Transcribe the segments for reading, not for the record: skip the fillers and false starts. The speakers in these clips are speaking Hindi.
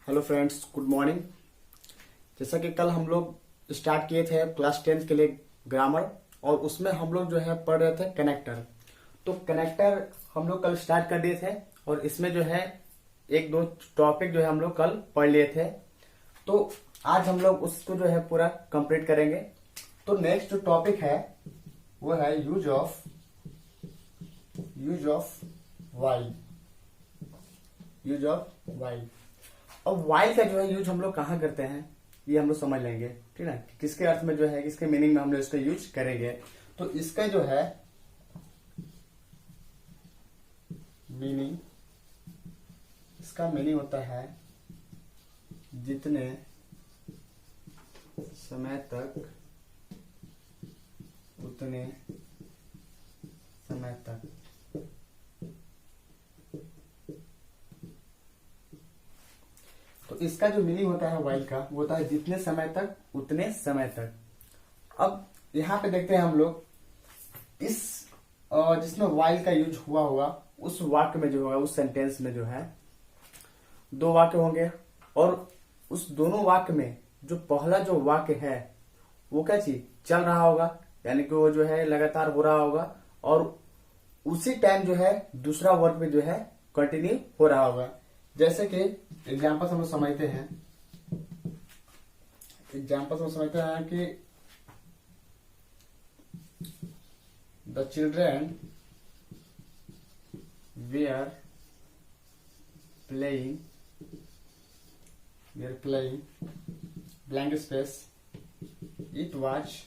Hello friends, good morning. जैसा कि कल हम लोग स्टार्ट किए थे क्लास 10 के लिए ग्रामर, और उसमें हम लोग जो है पढ़ रहे थे कनेक्टर। तो कनेक्टर हम लोग कल स्टार्ट कर दिए थे, और इसमें जो है एक दो टॉपिक जो है हम लोग कल पढ़ लिए थे। तो आज हम लोग उसको जो है पूरा कंप्लीट करेंगे। तो नेक्स्ट जो टॉपिक है वो है use of while. Use of while. अब वाइल का जो है यूज हम लोग कहाँ करते हैं ये हम लोग समझ लेंगे, ठीक है। किसके अर्थ में जो है, किसके मीनिंग में हम लोग इसका यूज करेंगे। तो इसका जो है मीनिंग, इसका मीनिंग होता है जितने समय तक उतने समय तक। तो इसका जो मीनिंग होता है वाइल का, वो होता है जितने समय तक उतने समय तक। अब यहाँ पे देखते हैं हम लोग इस जिसमें वाइल का यूज हुआ होगा उस वाक्य में जो होगा, उस सेंटेंस में जो है दो वाक्य होंगे, और उस दोनों वाक्य में जो पहला जो वाक्य है वो क्या चीज चल रहा होगा, यानी कि वो जो है लगातार हो रहा होगा, और उसी टाइम जो है दूसरा वर्ड में जो है कंटिन्यू हो रहा होगा। जैसे कि एग्जाम्पल हम लोग समझते हैं, कि the children were playing blank space it was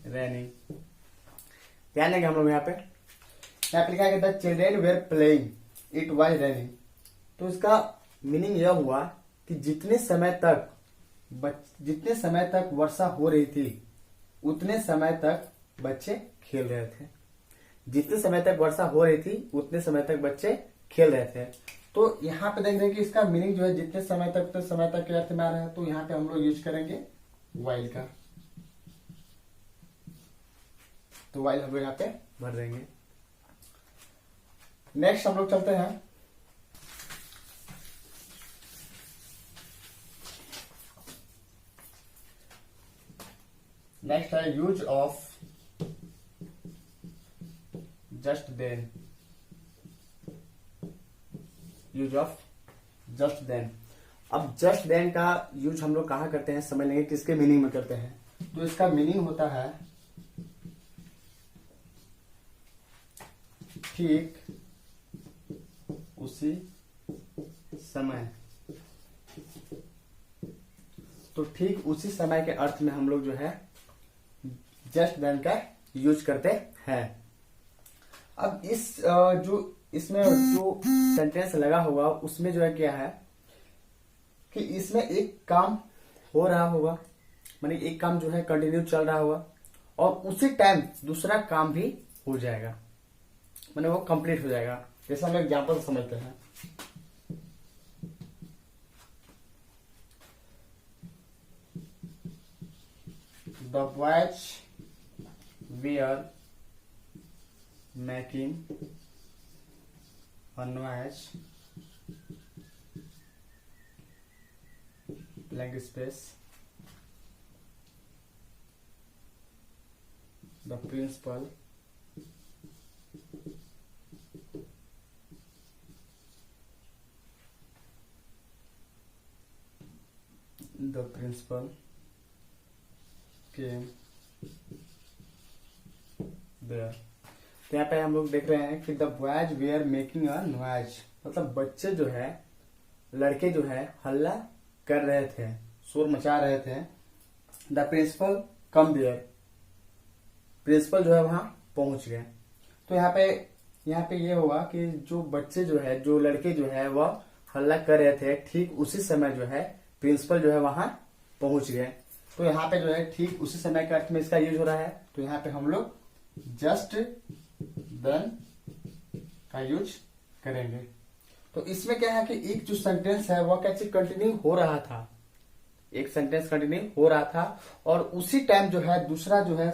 raining. ध्यान देंगे हम लोग यहाँ पे लिखा है the children were playing it was raining. तो इसका मीनिंग यह हुआ कि जितने समय तक वर्षा हो रही थी उतने समय तक बच्चे खेल रहे थे। जितने समय तक वर्षा हो रही थी उतने समय तक बच्चे खेल रहे थे। तो यहाँ पे देख रहे हैं कि इसका मीनिंग जो है जितने समय तक उतने समय तक के अर्थ में आ रहा है। तो यहाँ पे हम लोग यूज करेंगे वाइल का। तो वाइल हम लोग यहाँ पे भर देंगे। नेक्स्ट हम लोग चलते हैं नेक्स्ट है यूज ऑफ जस्ट देन। अब जस्ट देन का यूज हम लोग कहाँ करते हैं समझ लेंगे, किसके मीनिंग में करते हैं। तो इसका मीनिंग होता है ठीक उसी समय। तो ठीक उसी समय के अर्थ में हम लोग जो है जस्ट देन का यूज करते हैं। अब इसमें जो सेंटेंस लगा होगा उसमें जो है क्या है कि इसमें एक काम हो रहा होगा, माने एक काम जो है कंटिन्यू चल रहा होगा, और उसी टाइम दूसरा काम भी हो जाएगा, माने वो कंप्लीट हो जाएगा। जैसा हम एग्जाम्पल समझते हैं, the boys were making a noise blank space the principal came there। तो यहाँ पे हम लोग देख रहे हैं कि the boys were making a noise, मतलब बच्चे जो है, लड़के जो है हल्ला कर रहे थे, शोर मचा रहे थे। The principal come there, principal जो है वहां पहुंच गए। तो यहाँ पे ये होगा कि जो बच्चे जो है, जो लड़के जो है वह हल्ला कर रहे थे, ठीक उसी समय जो है प्रिंसिपल जो है वहां पहुंच गए। तो यहाँ पे जो है ठीक उसी समय के अर्थ में इसका यूज हो रहा है। तो यहाँ पे हम लोग जस्ट देन का यूज करेंगे। तो इसमें क्या है कि एक जो सेंटेंस है वह कैसे कंटिन्यू हो रहा था, एक सेंटेंस कंटिन्यू हो रहा था, और उसी टाइम जो है दूसरा जो है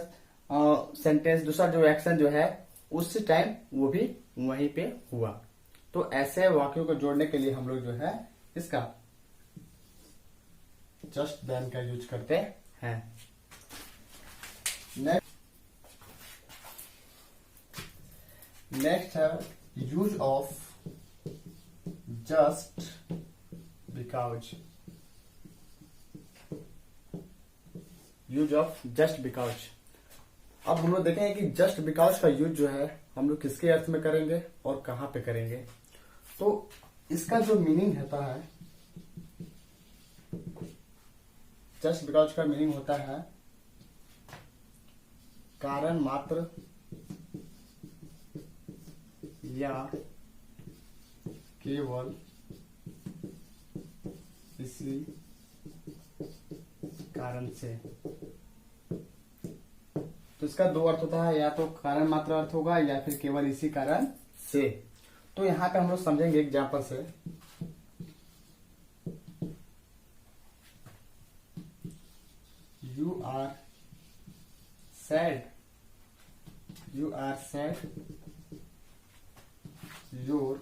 सेंटेंस, दूसरा जो एक्शन जो है उस टाइम वो भी वहीं पे हुआ। तो ऐसे वाक्यों को जोड़ने के लिए हम लोग जो है इसका जस्ट देन का यूज करते हैं। नेक्स्ट है use of just because. Use of just because. अब हम लोग देखेंगे कि जस्ट बिकॉज का यूज जो है हम लोग किसके अर्थ में करेंगे और कहां पे करेंगे। तो इसका जो मीनिंग होता है, जस्ट बिकॉज का मीनिंग होता है कारण मात्र या केवल इसी कारण से। तो इसका दो अर्थ होता है, या तो कारण मात्र अर्थ होगा या फिर केवल इसी कारण से। तो यहां पे हम लोग समझेंगे एग्जाम्पल से। You are sad, you are sad, your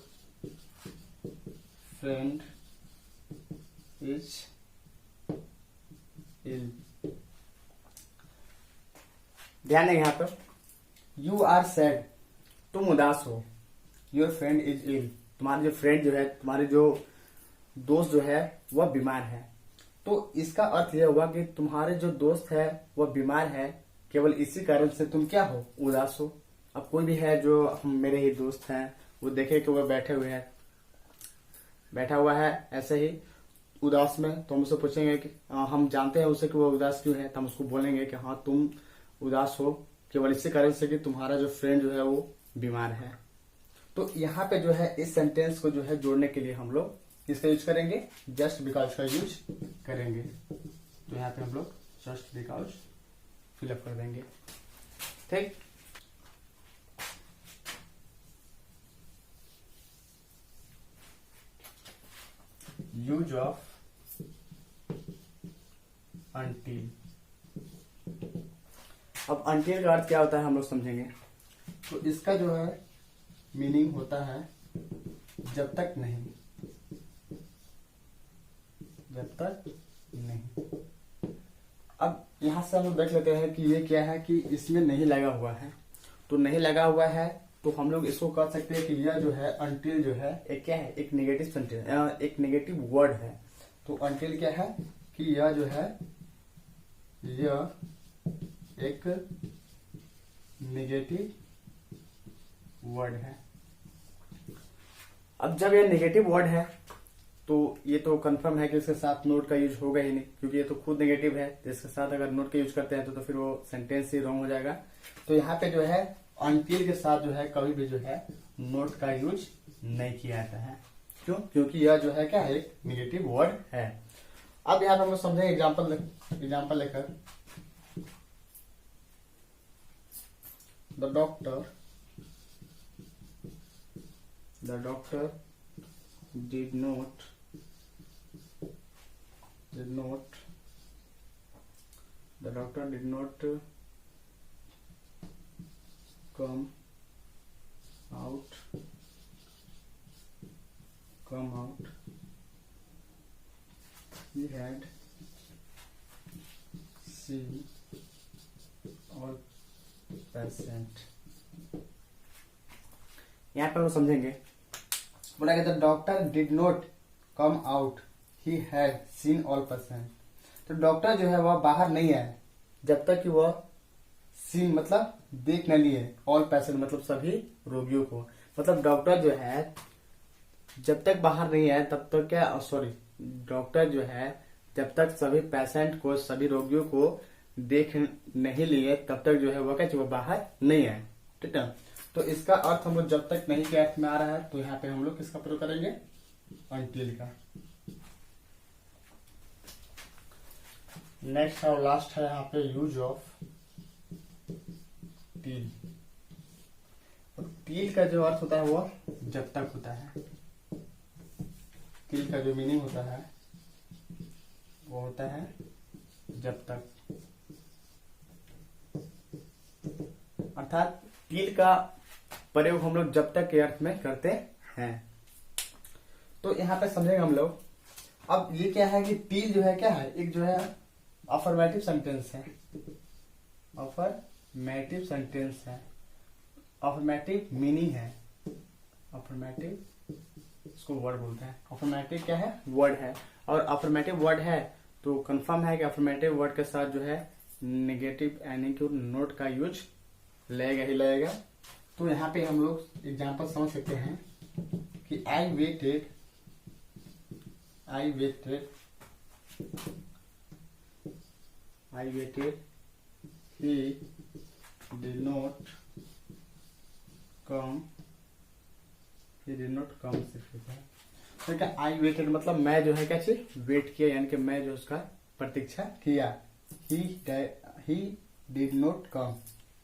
friend is ill. ध्यान है यहां पर, यू आर सैड, तुम उदास हो, योर फ्रेंड इज इल, तुम्हारे जो फ्रेंड जो है, तुम्हारे जो दोस्त जो है वह बीमार है। तो इसका अर्थ यह हुआ कि तुम्हारे जो दोस्त है वह बीमार है, केवल इसी कारण से तुम क्या हो, उदास हो। अब कोई भी है जो हम मेरे ही दोस्त हैं, वो देखे कि वह बैठा हुआ है ऐसे ही उदास में, तो हम उससे पूछेंगे कि हम जानते हैं उसे कि वो उदास क्यों है, तो हम उसको बोलेंगे कि हाँ तुम उदास हो केवल इसी कारण से कि तुम्हारा जो फ्रेंड जो है वो बीमार है। तो यहाँ पे जो है इस सेंटेंस को जो है जोड़ने के लिए हम लोग किसका यूज करेंगे, जस्ट बिकॉज का यूज करेंगे। तो यहाँ पे हम लोग जस्ट बिकॉज फिलअप कर देंगे। ठीक, यूज ऑफ अनटिल। अब अनटिल का अर्थ क्या होता है हम लोग समझेंगे। तो इसका जो है मीनिंग होता है जब तक नहीं, जब तक नहीं। अब यहां से हम लोग देख लेते हैं कि ये क्या है कि इसमें नहीं लगा हुआ है। तो नहीं लगा हुआ है तो हम लोग इसको कह सकते हैं कि यह जो है अनटिल जो है एक क्या है, एक नेगेटिव सेंटेंस, एक नेगेटिव वर्ड है। तो अनटिल क्या है कि यह जो है यह एक नेगेटिव वर्ड है। अब जब यह नेगेटिव वर्ड है तो ये तो कंफर्म है कि इसके साथ नोट का यूज होगा ही नहीं, क्योंकि ये तो खुद नेगेटिव है। तो इसके साथ अगर नोट का यूज करते हैं तो फिर वो सेंटेंस ही रॉन्ग हो जाएगा। तो यहाँ पे जो है अनटिल के साथ जो है कभी भी जो है नोट का यूज नहीं किया जाता है। क्यों? क्योंकि यह जो है क्या है, एक नेगेटिव वर्ड है। अब यहाँ पे हम लोग समझेंगे एग्जाम्पल लेकर। The doctor did not the doctor did not come out he had seen all patient। यहाँ पे हम समझेंगे, बोला कि the doctor did not come out he had seen all patient. तो डॉक्टर जो है वह बाहर नहीं आए जब तक कि वह सीन मतलब देख न लिए ऑल पेशेंट मतलब सभी रोगियों को। मतलब डॉक्टर जो है जब तक बाहर नहीं आए तब तक क्या, सॉरी, डॉक्टर जो है जब तक सभी पेशेंट को, सभी रोगियों को देख नहीं लिए तब तक जो है वह क्या, वह बाहर नहीं आए। ठीक है, तो इसका अर्थ हम लोग जब तक नहीं के अर्थ में आ रहा है तो यहाँ पे हम लोग किसका प्रयोग करेंगे, अनटिल का। नेक्स्ट और लास्ट है यहाँ पे यूज ऑफ टिल। टिल का जो अर्थ होता है वो जब तक होता है। टिल का जो मीनिंग होता है वो होता है जब तक। अर्थात टिल का प्रयोग हम लोग जब तक के अर्थ में करते हैं। तो यहाँ पे समझेंगे हम लोग। अब ये क्या है कि टिल जो है क्या है, एक जो है अफर्मेटिव सेंटेंस है, अफर्मेटिव सेंटेंस है, अफर्मेटिव मीनिंग है, अफर्मेटिव इसको वर्ड बोलते हैं। अफर्मेटिव क्या है, वर्ड है, और अफर्मेटिव वर्ड है तो कंफर्म है कि अफर्मेटिव वर्ड के साथ जो है नेगेटिव यानी कि नोट का यूज लगेगा ही लगेगा। तो यहाँ पे हम लोग एग्जांपल समझ सकते हैं कि I waited he did not come तो क्या आई वेटेड मतलब मैं जो है क्या चीज वेट किया, यानी कि मैं जो उसका प्रतीक्षा किया। ही डिड नॉट कम,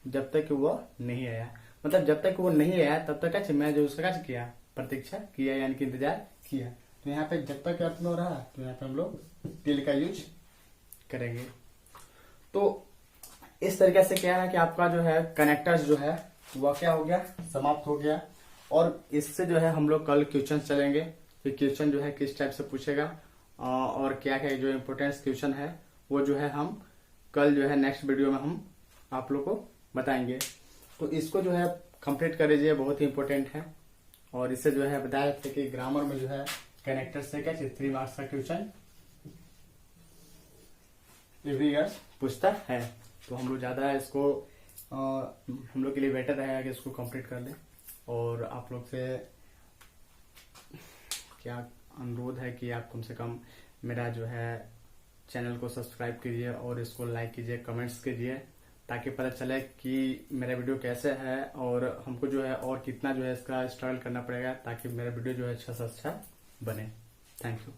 जब तक कि वो नहीं आया, मतलब जब तक वो नहीं आया तब तक क्या मैं जो उसका क्या किया, प्रतीक्षा किया, यानी कि इंतजार किया। तो यहाँ पे जब तक अर्थ में हो रहा है तो यहाँ पे हम लोग टिल का यूज करेंगे। तो इस तरीके से क्या है कि आपका जो है कनेक्टर्स जो है वह क्या हो गया, समाप्त हो गया। और इससे जो है हम लोग कल क्वेश्चन चलेंगे कि क्वेश्चन जो है किस टाइप से पूछेगा और क्या क्या जो इम्पोर्टेंस क्वेश्चन है वो जो है हम कल जो है नेक्स्ट वीडियो में हम आप लोग को बताएंगे। तो इसको जो है कंप्लीट कर लीजिए, बहुत ही इंपॉर्टेंट है। और इससे जो है बताया था कि ग्रामर में जो है कनेक्टर से क्या 3 मार्क्स का क्वेश्चन एवरी ईयर पूछता है। तो हम लोग ज्यादा इसको हम लोग के लिए बेटर रहेगा कि इसको कंप्लीट कर लें। और आप लोग से क्या अनुरोध है कि आप कम से कम मेरा जो है चैनल को सब्सक्राइब कीजिए और इसको लाइक कीजिए, कमेंट्स कीजिए, ताकि पता चले कि मेरा वीडियो कैसे है और हमको जो है और कितना जो है इसका स्ट्रगल करना पड़ेगा ताकि मेरा वीडियो जो है अच्छा से अच्छा बने। Thank you.